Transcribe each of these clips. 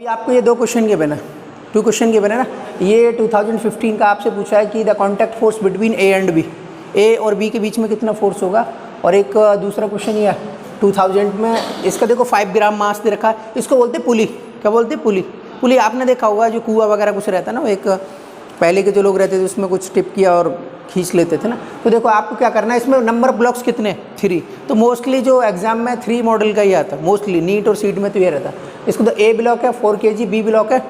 आपको ये दो क्वेश्चन गिवन है, 2 क्वेश्चन गिवन है ना। ये 2015 का आपसे पूछा है कि the contact force between A and B, A और बी के बीच में कितना फोर्स होगा। और एक दूसरा क्वेश्चन ये है 2000 में, इसका देखो 5 ग्राम मास दे रखा है, इसको बोलते पुली। क्या बोलते पुली? पुली आपने देखा होगा जो कुआं वगैरह कुछ रहता है ना, वो एक पहले के जो लोग रहते थे उसमें कुछ टिप किया और खींच लेते थे ना। तो देखो आपको क्या करना है, इसमें नंबर ब्लॉक्स कितने 3। तो मोस्टली जो एग्जाम में 3 मॉडल का ही आता है, मोस्टली नीट और सीट में तो ये रहता है। इसको तो ए ब्लॉक है 4 kg, बी ब्लॉक है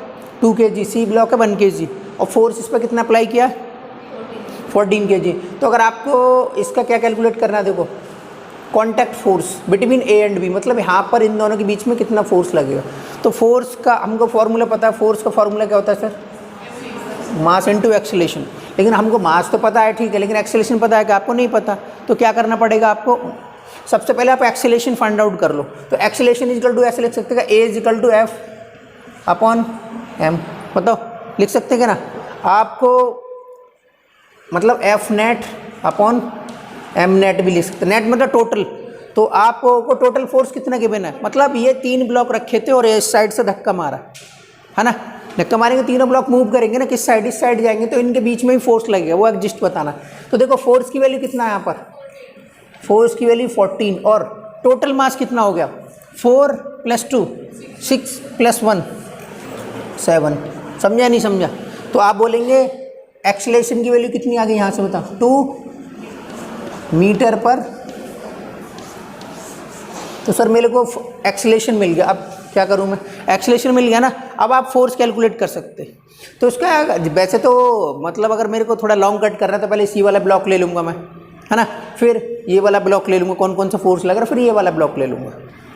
2 kg, सी ब्लॉक है 1 kg और फोर्स इस पर कितना अप्लाई किया 14 kg। तो अगर आपको इसका क्या कैलकुलेट करना है, देखो contact force between A and B, मतलब यहाँ पर इन दोनों के बीच में कितना फोर्स लगेगा। तो फोर्स का हमको फॉर्मूला पता है, फोर्स का फॉर्मूला क्या होता है सर, मास इनटू एक्सेलेरेशन। लेकिन हमको मास तो पता है ठीक है, लेकिन एक्सेलेरेशन पता है कि आपको नहीं पता। तो क्या करना पड़ेगा आपको, सबसे पहले आप एक्सेलेरेशन फाइंड आउट कर लो। तो एक्सेलेरेशन इजिकल टू ऐसे लिख सकते हैं, a equal to F upon M, बताओ लिख सकते हैं ना आपको, मतलब F net upon M net भी लिख सकते हैं। नेट मतलब टोटल। तो आपको टोटल फोर्स कितना गिवन है, मतलब ये 3 ब्लॉक रखे थे और इस साइड से धक्का मारा है ना, धक्का मारेंगे तीनों ब्लॉक मूव करेंगे ना, किस साइड, इस साइड जाएंगे तो इनके बीच में ही फोर्स लगेगा, वो एग्जिस्ट बताना। तो देखो फोर्स की वैल्यू कितना है यहाँ पर, फोर्स की वैल्यू 14 और टोटल मास कितना हो गया 4 + 2 6 + 1 7। समझा नहीं समझा? तो आप बोलेंगे एक्सेलरेशन की वैल्यू कितनी आ गई यहाँ से बताओ, 2 मीटर पर। तो सर मेरे को एक्सेलरेशन मिल गया, अब क्या करूँ मैं, एक्सेलरेशन मिल गया ना। अब आप फोर्स कैलकुलेट कर सकते हैं। तो इसका वैसे तो मतलब अगर मेरे को थोड़ा लॉन्ग कट करना है तो पहले सी वाला ब्लॉक ले लूँगा मैं, है ना, फिर ये वाला ब्लॉक ले लूँगा, कौन कौन सा फोर्स लग रहा है, फिर ये वाला ब्लॉक ले लूँगा।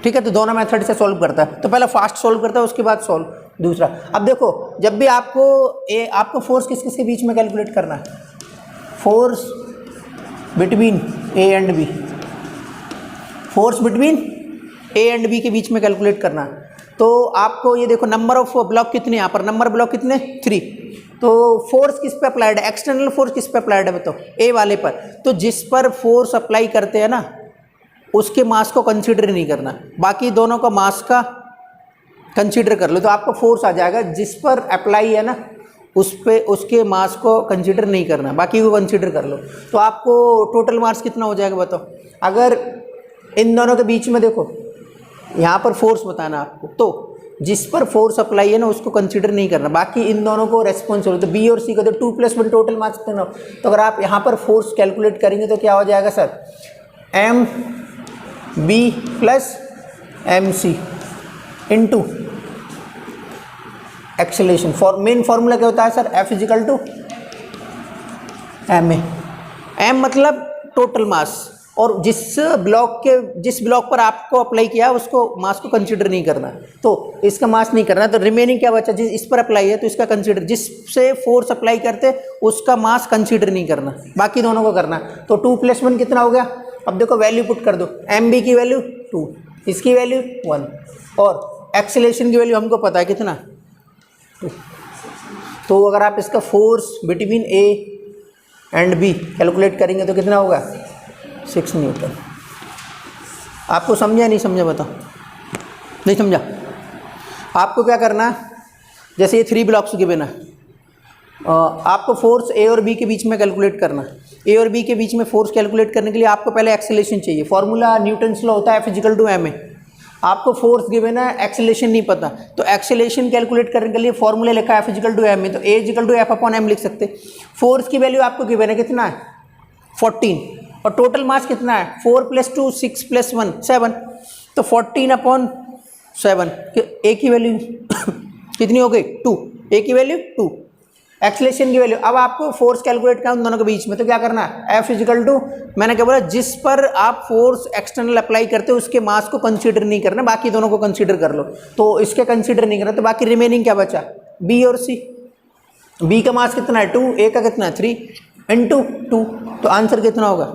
ठीक है, तो दोनों मेथड से सॉल्व करता है। तो पहले फास्ट सॉल्व करता है, उसके बाद सॉल्व दूसरा। अब देखो जब भी आपको फोर्स किस किस के बीच में कैलकुलेट करना है, force between A and B, force between A and B के बीच में कैलकुलेट करना है। तो आपको ये देखो नंबर ऑफ ब्लॉक कितने, यहाँ पर नंबर ब्लॉक कितने 3। तो फोर्स किस पे अप्लाइड है, एक्सटर्नल फोर्स किस पे अप्लाइड है बताओ, ए वाले पर। तो जिस पर फोर्स अप्लाई करते हैं ना उसके मास को कंसीडर नहीं करना, बाकी दोनों का मास का कंसीडर कर लो। तो आपको फोर्स आ जाएगा जिस पर अप्लाई है ना उस पे, उसके मास को कंसीडर नहीं करना, बाकी को कंसीडर कर लो। तो आपको टोटल मास कितना हो जाएगा बताओ। अगर इन दोनों के बीच में देखो यहाँ पर फोर्स बताना आपको, तो जिस पर फोर्स अप्लाई है ना उसको कंसीडर नहीं करना, बाकी इन दोनों को रेस्पॉन्सिबल। तो बी और सी का तो 2 + 1 टोटल मास कितना। तो अगर आप यहाँ पर फोर्स कैलकुलेट करेंगे तो क्या हो जाएगा sir, M B plus M C into acceleration. Main formula क्या होता है sir, F equal to M A. M मतलब टोटल मास, और जिस ब्लॉक पर आपको अप्लाई किया उसको मास को कंसीडर नहीं करना, तो इसका मास नहीं करना। तो रिमेनिंग क्या बचा, जिस इस पर अप्लाई है तो इसका कंसीडर, जिससे फोर्स अप्लाई करते उसका मास कंसीडर नहीं करना, बाकी दोनों को करना। तो 2 + 1 कितना हो गया। अब देखो वैल्यू पुट कर दो, एम बी की वैल्यू 2, इसकी वैल्यू 1 और एक्सेलरेशन की वैल्यू हमको पता है कितना 2। तो अगर आप इसका force between A and B calculate करेंगे तो कितना होगा 6 न्यूटन। आपको समझा नहीं समझा बताओ, नहीं समझा। आपको क्या करना है, जैसे ये 3 ब्लॉक्स गिवन है, आपको फोर्स ए और बी के बीच में कैलकुलेट करना है। ए और बी के बीच में फोर्स कैलकुलेट करने के लिए आपको पहले एक्सेलरेशन चाहिए। फॉर्मूला न्यूटन्स लॉ होता है, F equal to M A. आपको फोर्स गिवन है, एक्सेलरेशन नहीं पता, तो एक्सेलरेशन कैलकुलेट करने के लिए फॉर्मूला लिखा है F equal to M A, तो a equal to F upon M लिख सकते। फोर्स की वैल्यू आपको गिवन है कितना है 14, और टोटल मास कितना है 4 + 2 6 + 1 7। तो 14/7 ए की वैल्यू कितनी हो गई 2, ए की वैल्यू 2, एक्सेलरेशन की वैल्यू। अब आपको फोर्स कैलकुलेट करना उन दोनों के बीच में, तो क्या करना है, एफ इजिकल टू, मैंने क्या बोला, जिस पर आप फोर्स एक्सटर्नल अप्लाई करते हो उसके मास को कंसीडर नहीं करना, बाकी दोनों को कंसीडर कर लो। तो इसके कंसीडर नहीं करना, तो बाकी रिमेनिंग क्या बचा, बी और सी। बी का मास कितना है 2, ए का कितना है 3 × 2, तो आंसर कितना होगा,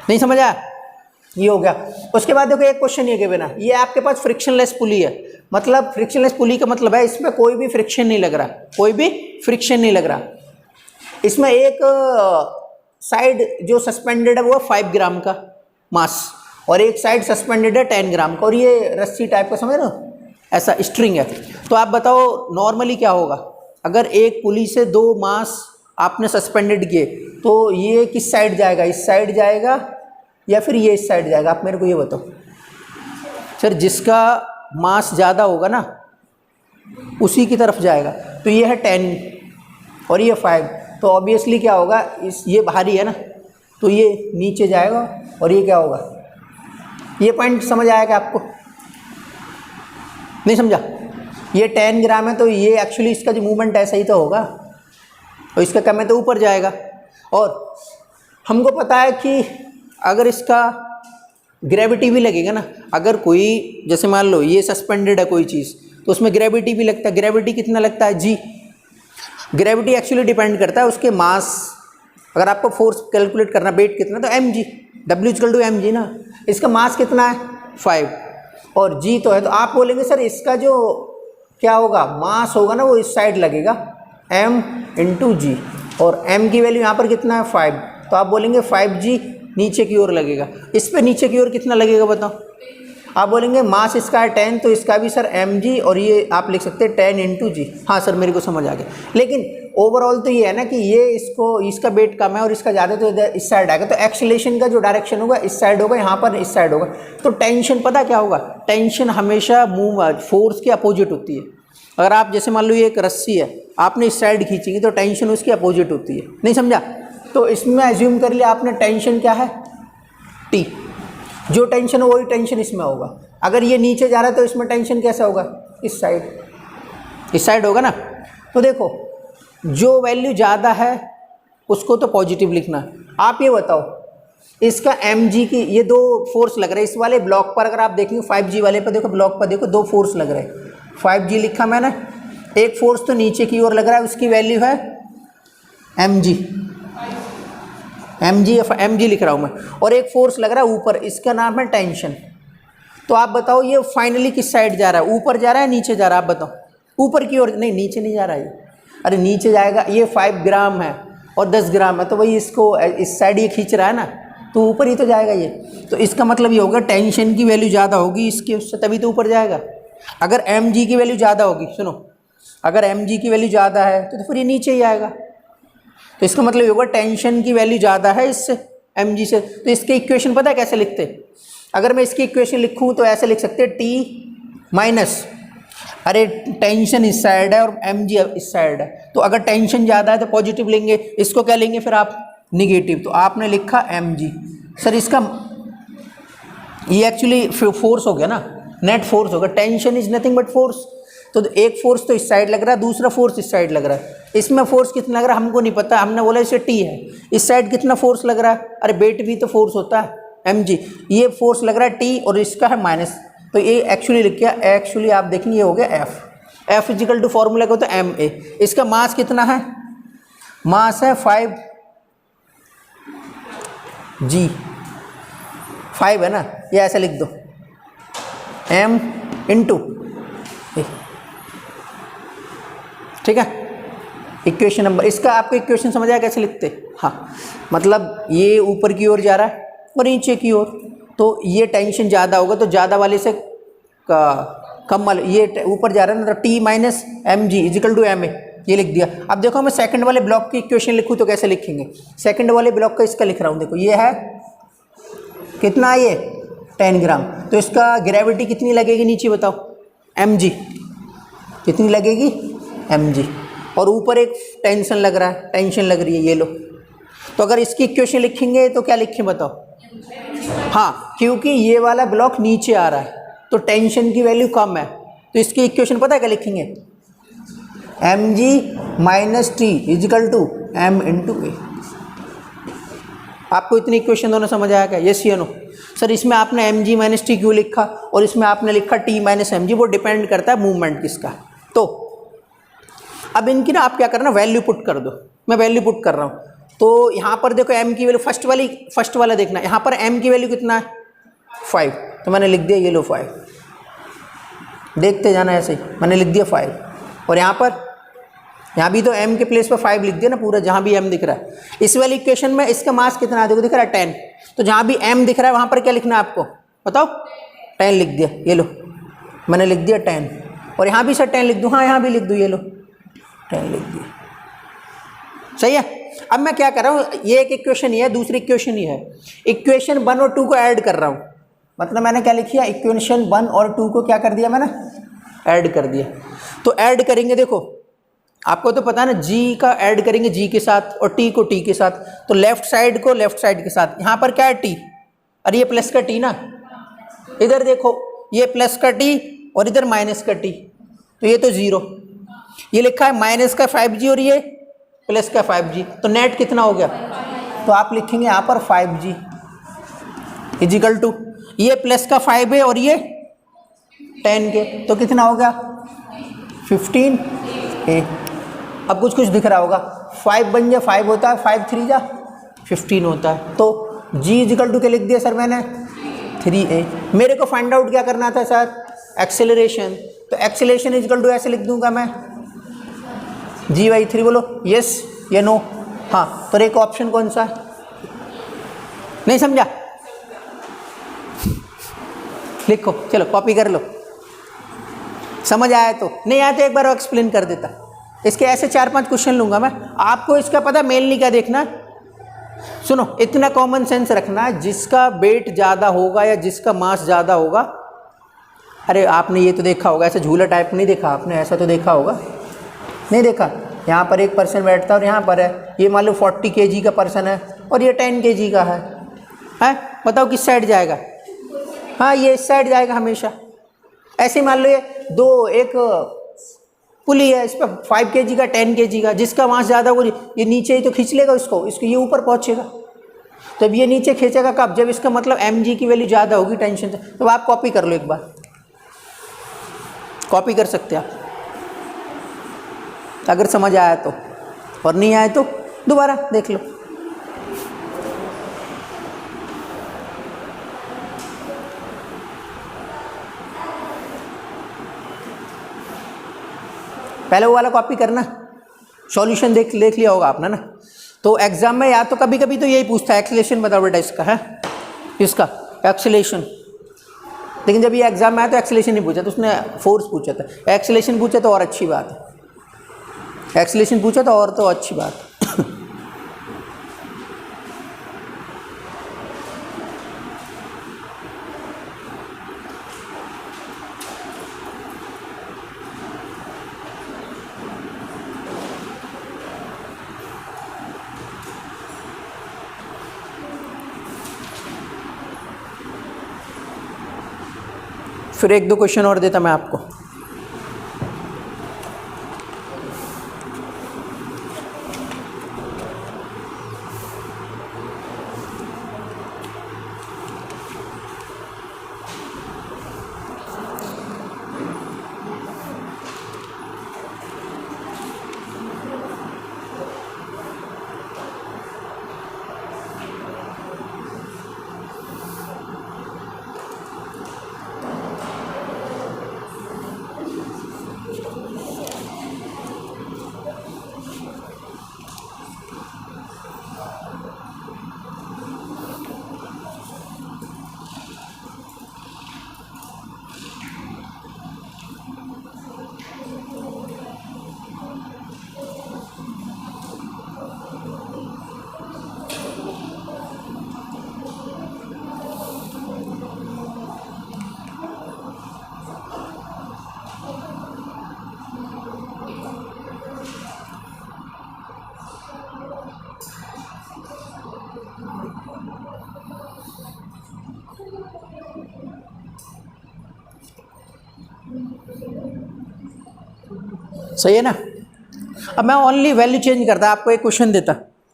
नहीं समझ आया, ये हो गया। उसके बाद देखो एक क्वेश्चन ये गिवन है, ये आपके पास फ्रिक्शनलेस पुली है, मतलब फ्रिक्शनलेस पुली का मतलब है इसमें कोई भी फ्रिक्शन नहीं लग रहा, कोई भी फ्रिक्शन नहीं लग रहा। इसमें एक साइड जो सस्पेंडेड है वो 5 ग्राम का मास, और एक साइड सस्पेंडेड है 10 ग्राम का, और ये रस्सी टाइप का समझ रहे हो, ऐसा स्ट्रिंग है। तो आप बताओ नॉर्मली क्या होगा, अगर एक पुली से 2 मास आपने सस्पेंडेड किए तो ये किस साइड जाएगा, इस साइड जाएगा या फिर ये इस साइड जाएगा? आप मेरे को ये बताओ सर। जिसका मास ज़्यादा होगा ना उसी की तरफ जाएगा। तो ये है 10 और ये 5, तो ऑब्वियसली क्या होगा, ये भारी है ना तो ये नीचे जाएगा और ये क्या होगा। ये पॉइंट समझ आएगा आपको? नहीं समझा? ये 10 ग्राम है तो ये एक्चुअली इसका जो मूवमेंट ऐसा ही तो होगा, और इसका कम है तो ऊपर जाएगा। और हमको पता है कि अगर इसका ग्रेविटी भी लगेगा ना, अगर कोई जैसे मान लो ये सस्पेंडेड है कोई चीज़ तो उसमें ग्रेविटी भी लगता है। ग्रेविटी कितना लगता है? जी। ग्रेविटी एक्चुअली डिपेंड करता है उसके मास। अगर आपको फोर्स कैलकुलेट करना वेट कितना तो mg, W=mg ना। इसका मास कितना है? 5 और g तो है। तो आप बोलेंगे सर इसका जो क्या होगा मास होगा ना वो इस साइड लगेगा m × g, और m की वैल्यू यहाँ पर कितना है 5, तो आप बोलेंगे 5g नीचे की ओर लगेगा। इस पे नीचे की ओर कितना लगेगा बताओ? आप बोलेंगे मास इसका है 10 तो इसका भी सर mg, और ये आप लिख सकते हैं 10 × g। हाँ सर मेरे को समझ आ गया। लेकिन ओवरऑल तो ये है ना कि ये इसका वेट कम है और इसका ज़्यादा, तो इधर इस साइड आएगा। तो एक्सीलरेशन का जो डायरेक्शन होगा इस साइड होगा, यहाँ पर इस साइड होगा। तो टेंशन पता क्या होगा? टेंशन हमेशा फोर्स के अपोजिट होती है। अगर आप जैसे मान लो ये एक रस्सी है, आपने इस साइड खींचेंगे तो टेंशन उसकी अपोजिट होती है। नहीं समझा? तो इसमें एज्यूम कर लिया आपने टेंशन क्या है? T। जो टेंशन हो वही टेंशन इसमें होगा। अगर ये नीचे जा रहा है तो इसमें टेंशन कैसा होगा? इस साइड होगा ना। तो देखो जो वैल्यू ज़्यादा है उसको तो पॉजिटिव लिखना है। आप ये बताओ इसका mg की, ये 2 फोर्स लग रहे हैं इस वाले ब्लॉक पर। अगर आप देखेंगे 5g वाले पर देखो, ब्लॉक पर देखो 2 फोर्स लग रहे हैं। 5g लिखा मैंने, एक फोर्स तो नीचे की ओर लग रहा है उसकी वैल्यू है mg लिख रहा हूँ मैं, और एक फोर्स लग रहा है ऊपर, इसका नाम है टेंशन। तो आप बताओ ये फाइनली किस साइड जा रहा है? ऊपर जा रहा है नीचे जा रहा है? आप बताओ। ऊपर की ओर। नहीं नीचे नहीं जा रहा है। अरे नीचे जाएगा। ये 5 ग्राम है और 10 ग्राम है तो वही इसको इस साइड ये खींच रहा है ना, तो ऊपर ही तो जाएगा ये। तो इसका मतलब ये होगा टेंशन की वैल्यू ज़्यादा होगी इसके उससे, तभी तो ऊपर जाएगा। अगर mg की वैल्यू ज़्यादा होगी, सुनो, अगर mg की वैल्यू ज़्यादा है तो फिर ये नीचे ही आएगा। तो इसका मतलब ये होगा टेंशन की वैल्यू ज़्यादा है इससे, mg से। तो इसके इक्वेशन पता है कैसे लिखते? अगर मैं इसकी इक्वेशन लिखूँ तो ऐसे लिख सकते हैं T माइनस, अरे टेंशन इस साइड है और mg इस साइड है, तो अगर टेंशन ज़्यादा है तो पॉजिटिव लेंगे, इसको क्या लेंगे फिर आप? निगेटिव। तो आपने लिखा mg। सर इसका ये एक्चुअली फोर्स हो गया ना, नेट फोर्स होगा। Tension is nothing but force. तो एक फोर्स तो इस साइड लग रहा है, दूसरा फोर्स इस साइड लग रहा है। इसमें फोर्स कितना लग रहा है हमको नहीं पता, हमने बोला इसे T है। इस साइड कितना फोर्स लग रहा है? अरे वेट भी तो फोर्स होता है mg। ये फोर्स लग रहा है T और इसका है माइनस, तो ये एक्चुअली लिख गया। एक्चुअली आप देखेंगे ये हो गया F = फॉर्मूला क्या होता है? ma। इसका मास कितना है? मास है 5g, 5 है ना, ये ऐसा लिख दो m × ठीक है। इक्वेशन नंबर, इसका आपको इक्वेशन समझ आया कैसे लिखते? हाँ, मतलब ये ऊपर की ओर जा रहा है और नीचे की ओर, तो ये टेंशन ज़्यादा होगा तो ज़्यादा वाले से कम वाले, ये ऊपर जा रहा है ना, तो T माइनस mg = ma, ये लिख दिया। अब देखो मैं सेकंड वाले ब्लॉक की इक्वेशन लिखूँ तो कैसे लिखेंगे? सेकंड वाले ब्लॉक का इसका लिख रहा हूँ, देखो ये है कितना है ये 10 ग्राम, तो इसका ग्रेविटी कितनी लगेगी नीचे बताओ? mg। कितनी लगेगी? mg। और ऊपर एक टेंशन लग रहा है, टेंशन लग रही है, ये लो। तो अगर इसकी इक्वेशन लिखेंगे तो क्या लिखें बताओ? हाँ, क्योंकि ये वाला ब्लॉक नीचे आ रहा है तो टेंशन की वैल्यू कम है, तो इसकी इक्वेशन पता है क्या लिखेंगे? mg minus T = m × a। आपको इतनी इक्वेशन दोनों समझ आया क्या? यस या नो? सर इसमें आपने mg माइनस T क्यों लिखा और इसमें आपने लिखा T माइनस mg? वो डिपेंड करता है मूवमेंट किसका। तो अब इनकी ना आप क्या करना, वैल्यू पुट कर दो। मैं वैल्यू पुट कर रहा हूँ। तो यहाँ पर देखो m की वैल्यू, फर्स्ट वाला देखना, यहाँ पर m की वैल्यू कितना है? 5, तो मैंने लिख दिया ये लो 5। देखते जाना ऐसे ही, मैंने लिख दिया 5। और यहाँ भी तो m के प्लेस पर 5 लिख दिया ना पूरा, जहाँ भी m दिख रहा है। इस वाली इक्वेशन में इसका मास कितना है? देखो दिख रहा है 10, तो जहाँ भी m दिख रहा है वहाँ पर क्या लिखना है आपको बताओ? 10 लिख दिया, ये लो मैंने लिख दिया 10। और यहाँ भी सर 10 लिख दूँ, हाँ यहाँ भी लिख दूँ, ये लो 10 लिख दिए, सही है। अब मैं क्या कर रहा हूँ, ये एक इक्वेशन ही है, दूसरी इक्वेशन ही है, इक्वेशन 1 और 2 को ऐड कर रहा हूँ। मतलब मैंने क्या लिखा, इक्वेशन 1 और 2 को क्या कर दिया मैंने, ऐड कर दिया। तो ऐड करेंगे, देखो आपको तो पता है ना, जी का ऐड करेंगे जी के साथ और टी को टी के साथ, तो लेफ्ट साइड को लेफ्ट साइड के साथ। यहाँ पर क्या है टी, अरे ये प्लस का टी ना, इधर देखो ये प्लस का टी और इधर माइनस का टी, तो ये तो 0, ये लिखा है माइनस का 5G और ये प्लस का 5G, तो नेट कितना हो गया, तो आप लिखेंगे यहाँ पर 5G इजिकल टू ये प्लस का 5 है और ये 10 के, तो कितना हो गया 15A। अब कुछ कुछ दिख रहा होगा, 5 बन जा 5 होता है, 5 3 जा 15 होता है, तो G इजिकल टू के लिख दिया सर मैंने 3A। मेरे को फाइंड आउट क्या करना था सर, एक्सेलरेशन, तो एक्सेलरेशन इजिकल टू ऐसे लिख दूंगा मैं G/3, बोलो यस या नो, हाँ। तो एक ऑप्शन कौन सा है, नहीं समझा, लिखो, चलो कॉपी कर लो, समझ आया तो, नहीं आया तो एक बार एक्सप्लेन कर देता। इसके ऐसे 4-5 क्वेश्चन लूँगा मैं, आपको इसका पता मेनली क्या देखना, सुनो इतना कॉमन सेंस रखना, जिसका वेट ज़्यादा होगा या जिसका मास ज़्यादा होगा, अरे आपने ये तो देखा होगा, ऐसे झूला टाइप नहीं देखा आपने, ऐसा तो देखा होगा, नहीं देखा, यहाँ पर एक पर्सन बैठता है और यहाँ पर है, ये मान लो 40 kg का पर्सन है और ये 10 kg का है, बताओ किस साइड जाएगा, हाँ ये इस साइड जाएगा हमेशा। ऐसे मान लो ये दो, एक पुली है, इस पर 5 kg का 10 kg का, जिसका मास ज़्यादा वो ये नीचे ही तो खींच लेगा इसको ये ऊपर पहुँचेगा, तो अब ये नीचे खींचेगा कब, जब इसका मतलब mg की वैल्यू ज़्यादा होगी टेंशन से। तो आप कॉपी कर लो, एक बार कॉपी कर सकते हैं आप, अगर समझ आया तो, और नहीं आया तो दोबारा देख लो। पहले वो वाला कॉपी करना, सॉल्यूशन देख लिया होगा आपने ना। तो एग्जाम में या तो कभी कभी तो यही पूछता है, एक्सेलरेशन बताओ बेटा इसका, है इसका एक्सेलरेशन, लेकिन जब ये एग्जाम में आया तो एक्सेलरेशन नहीं पूछा, तो उसने फोर्स पूछा था। एक्सेलरेशन पूछा तो और अच्छी बात है, एक्सेलरेशन पूछा तो और तो अच्छी बात है। फिर 1-2 क्वेश्चन और देता मैं आपको। सही है ना। अब मैं ओनली वैल्यू चेंज करता, आपको एक क्वेश्चन देता,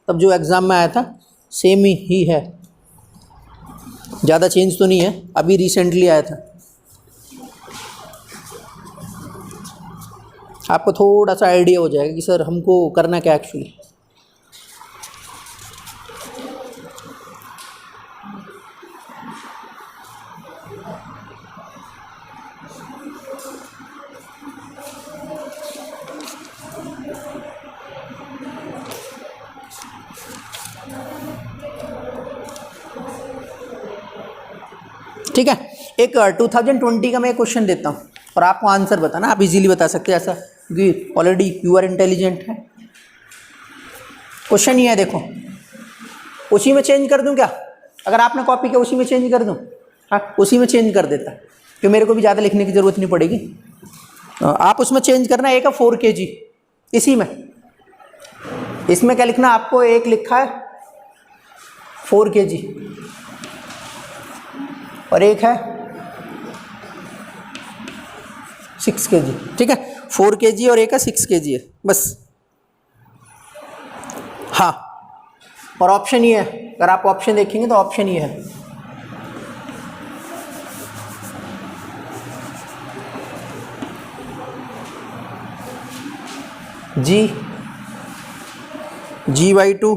तब जो एग्ज़ाम में आया था सेम ही है, ज़्यादा चेंज तो नहीं है, अभी रिसेंटली आया था। आपको थोड़ा सा आइडिया हो जाएगा कि सर हमको करना क्या एक्चुअली। ठीक है, एक 2020 का मैं क्वेश्चन देता हूँ। और आपको आंसर बताना, आप इजीली बता सकते हैं ऐसा, क्योंकि ऑलरेडी यू आर इंटेलिजेंट है। क्वेश्चन ये है, देखो उसी में चेंज कर दूं क्या? अगर आपने कॉपी किया उसी में चेंज कर दूं? हाँ, उसी में चेंज कर देता, क्योंकि मेरे को भी ज़्यादा लिखने की ज़रूरत नहीं पड़ेगी। आप उसमें चेंज करना, एक है 4 kg इसी में, इसमें क्या लिखना आपको, एक लिखा है 4 kg और एक है 6 kg, ठीक है, 4 kg और एक है 6 kg है बस। हाँ, और ऑप्शन ये है, अगर आप ऑप्शन देखेंगे तो ऑप्शन ये है, GY2,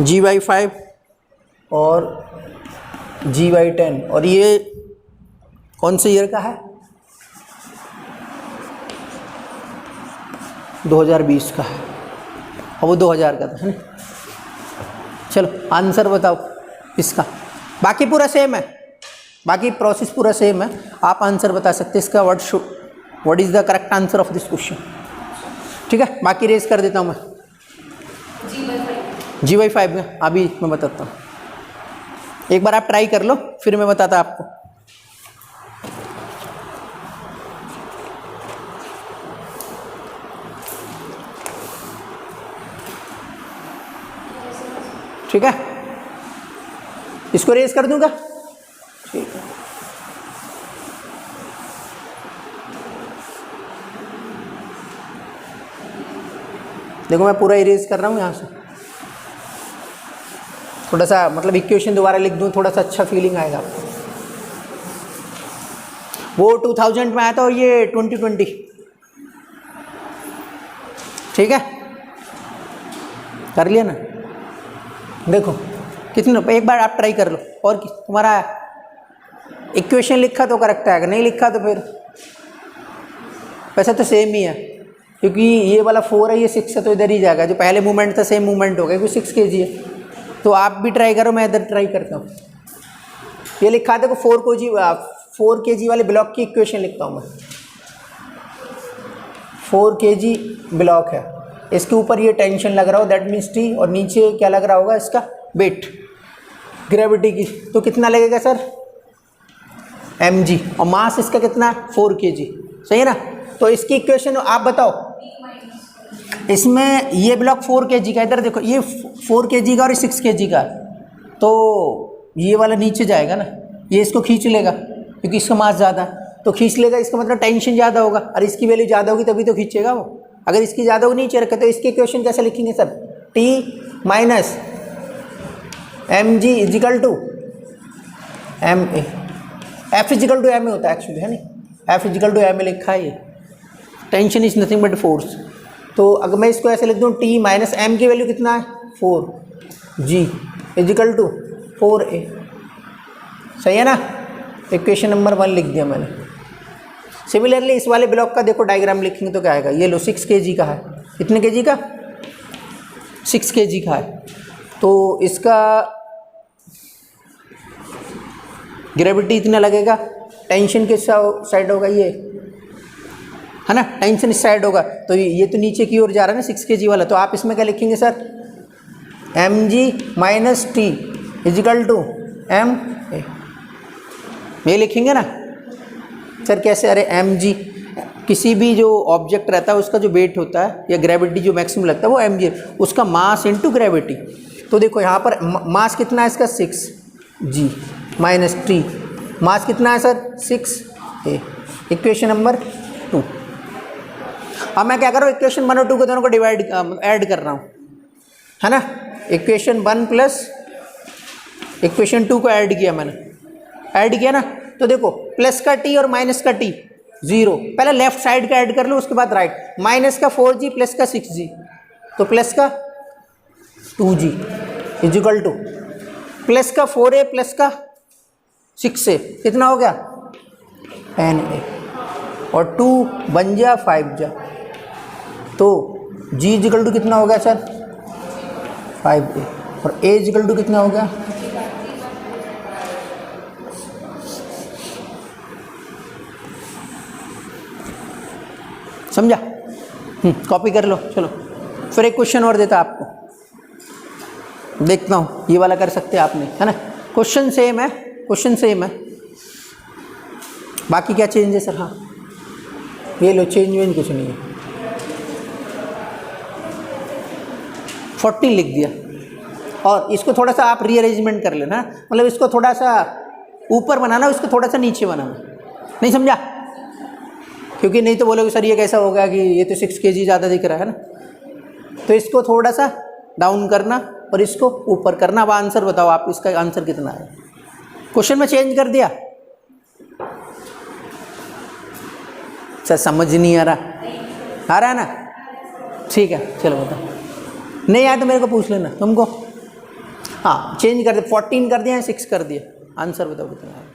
GY5 और GY10, और ये कौन से ईयर का है? 2020 का है, और वो 2000 का था, है ना। चलो आंसर बताओ इसका, बाकी पूरा सेम है, बाकी प्रोसेस पूरा सेम है, आप आंसर बता सकते हैं इसका, what is the correct answer of this question, ठीक है। बाकी रेस कर देता हूँ मैं, GY5 में अभी मैं बताता हूँ, एक बार आप ट्राई कर लो फिर मैं बताता आपको। ठीक है, इसको रेस कर दूंगा, ठीक है। देखो मैं पूरा इरेज कर रहा हूँ यहाँ से, थोड़ा सा मतलब इक्वेशन दोबारा लिख दूँ, थोड़ा सा अच्छा फीलिंग आएगा आपको। वो 2000 में आया था और ये 2020, ठीक है, कर लिया ना। देखो कितने, एक बार आप ट्राई कर लो, और तुम्हारा इक्वेशन लिखा तो करेक्ट आएगा, नहीं लिखा तो फिर वैसे तो सेम ही है, क्योंकि ये वाला 4 है, ये 6 है, तो इधर ही जाएगा, जो पहले मूवमेंट था सेम मूवमेंट हो गया, क्योंकि 6 kg है। तो आप भी ट्राई करो, मैं इधर ट्राई करता हूँ। ये लिखा है देखो 4 kg वाले ब्लॉक की इक्वेशन लिखता हूँ मैं। 4 kg ब्लॉक है, इसके ऊपर ये टेंशन लग रहा हो, दैट मीन्स T, और नीचे क्या लग रहा होगा इसका, वेट, ग्रेविटी की, तो कितना लगेगा सर, mg, और मास इसका कितना है 4 kg, सही है ना। तो इसकी इक्वेशन आप बताओ, इसमें ये ब्लॉक 4 kg का, इधर देखो ये 4 kg का और 6 kg का, तो ये वाला नीचे जाएगा ना, ये इसको खींच लेगा क्योंकि इसका मास ज़्यादा है, तो खींच लेगा, इसका मतलब टेंशन ज़्यादा होगा, और इसकी वैल्यू ज़्यादा होगी तभी तो खींचेगा वो। अगर इसकी ज़्यादा होगी नीचे रखे, तो इसकी इक्वेशन कैसे लिखेंगे sir, T minus mg equal to ma, F equal to ma होता है एक्चुअली, है नहीं, F इजिकल टू ma लिखा है, ये tension is nothing but force. तो अगर मैं इसको ऐसे लिख दूँ, T माइनस m की वैल्यू कितना है 4g इजिकल टू 4a, सही है ना। इक्वेशन नंबर 1 लिख दिया मैंने। सिमिलरली इस वाले ब्लॉक का देखो डायग्राम लिखेंगे तो क्या आएगा, ये लो 6 kg का है, कितने kg का, 6 kg का है, तो इसका ग्रेविटी इतना लगेगा, टेंशन किस साइड होगा, ये है ना, टेंशन इस साइड होगा, तो ये तो नीचे की ओर जा रहा है ना 6 kg वाला, तो आप इसमें क्या लिखेंगे sir, mg minus T equal to m, ये लिखेंगे ना सर। कैसे, अरे mg, किसी भी जो ऑब्जेक्ट रहता है उसका जो वेट होता है या ग्रेविटी जो मैक्सिमम लगता है वो mg, उसका मास इनटू ग्रेविटी। तो देखो यहाँ पर मास कितना है इसका 6g माइनस टी, मास कितना है सर 6a, इक्वेशन नंबर 2। अब मैं क्या कर रहा हूँ, इक्वेशन 1 और 2 को दोनों को डिवाइड ऐड कर रहा हूँ, है ना। इक्वेशन 1 प्लस इक्वेशन 2 को ऐड किया मैंने, ऐड किया ना, तो देखो प्लस का t और माइनस का t 0, पहले लेफ्ट साइड का ऐड कर लो, उसके बाद राइट, माइनस का 4g प्लस का 6g, तो प्लस का 2g इजिकल टू प्लस का 4a प्लस का 6a, कितना हो गया 10a, और 2 बन जा 5 जा, तो g इजिकल टू कितना हो गया सर 5a, और a इजिकल टू कितना हो गया समझा? कॉपी कर लो। चलो फिर एक क्वेश्चन और देता आपको, देखता हूँ ये वाला कर सकते हैं आपने, है ना? क्वेश्चन सेम है, क्वेश्चन सेम है, बाकी क्या चेंज है सर? हाँ ये लो, चेंज वेंज कुछ नहीं है। 14 लिख दिया, और इसको थोड़ा सा आप रीअरेंजमेंट कर लेना, मतलब इसको थोड़ा सा ऊपर बनाना, इसको थोड़ा सा नीचे बनाना, नहीं समझा? क्योंकि नहीं तो बोलोगे सर ये कैसा होगा कि ये तो 6 kg ज़्यादा दिख रहा है ना, तो इसको थोड़ा सा डाउन करना और इसको ऊपर करना। अब आंसर बताओ आप, इसका आंसर कितना है? क्वेश्चन में चेंज कर दिया सर, समझ नहीं आ रहा? आ रहा है ना? ठीक है चलो बताओ, नहीं आया तो मेरे को पूछ लेना तुमको। हाँ चेंज कर दिया, 14 कर दिया या 6 कर दिया, आंसर बताओ कितना है?